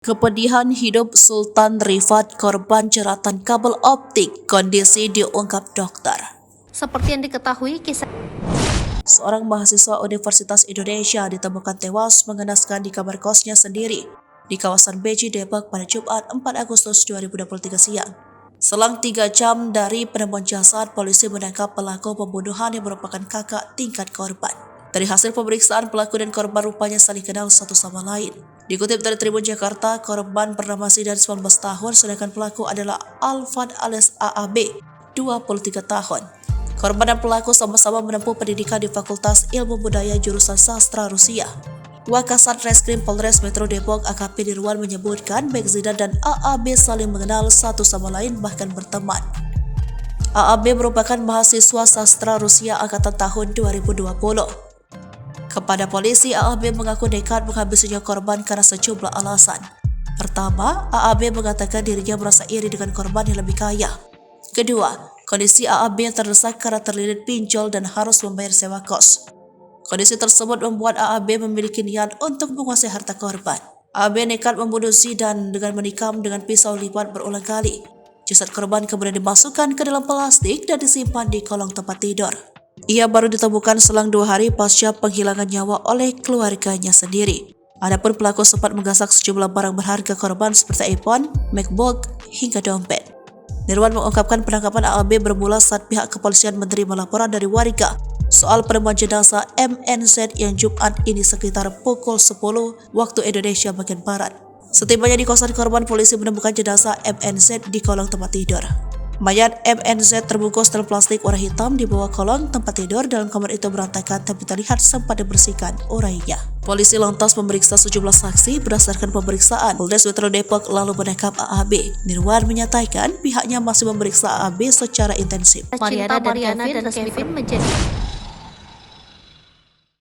Kepedihan hidup Sultan Rifat korban jeratan kabel optik, kondisi diungkap dokter. Seperti yang diketahui, kisah Seorang mahasiswa Universitas Indonesia ditemukan tewas mengenaskan di kamar kosnya sendiri di kawasan Beji, Depok pada Jumat 4 Agustus 2023 siang. Selang 3 jam dari penemuan jasad, polisi menangkap pelaku pembunuhan yang merupakan kakak tingkat korban. Dari hasil pemeriksaan, pelaku dan korban rupanya saling kenal satu sama lain. Dikutip dari Tribun Jakarta, korban bernama Zidan 19 tahun, sedangkan pelaku adalah Alvan alias AAB, 23 tahun. Korban dan pelaku sama-sama menempuh pendidikan di Fakultas Ilmu Budaya jurusan Sastra Rusia. Wakasat Reskrim Polres Metro Depok AKP Dirwan menyebutkan baik Zidan dan AAB saling mengenal satu sama lain bahkan berteman. AAB merupakan mahasiswa sastra Rusia angkatan tahun 2020. Kepada polisi, AAB mengaku nekat menghabisinya korban karena sejumlah alasan. Pertama, AAB mengatakan dirinya merasa iri dengan korban yang lebih kaya. Kedua, kondisi AAB yang terdesak karena terlilit pinjol dan harus membayar sewa kos. Kondisi tersebut membuat AAB memiliki niat untuk menguasai harta korban. AAB nekat membunuh Zidan dengan menikam dengan pisau lipat berulang kali. Jasad korban kemudian dimasukkan ke dalam plastik dan disimpan di kolong tempat tidur. Ia baru ditemukan selang 2 hari pasca penghilangan nyawa oleh keluarganya sendiri. Adapun pelaku sempat menggasak sejumlah barang berharga korban seperti iPhone, MacBook, hingga dompet. Dirwan mengungkapkan penangkapan AAB bermula saat pihak kepolisian menerima laporan dari warga soal penemuan jenazah MNZ yang Jumat ini sekitar pukul 10 waktu Indonesia bagian Barat. Setibanya di kosan korban, polisi menemukan jenazah MNZ di kolong tempat tidur. Mayat MNZ terbungkus dalam plastik warna hitam di bawah kolong tempat tidur. Dalam kamar itu berantakan tapi terlihat sempat dibersihkan urainya. Polisi lantas memeriksa sejumlah saksi. Berdasarkan pemeriksaan, Polres Metro Depok lalu menangkap AAB. Dirwan menyatakan pihaknya masih memeriksa AAB secara intensif. Mariana dan Kevin menjadi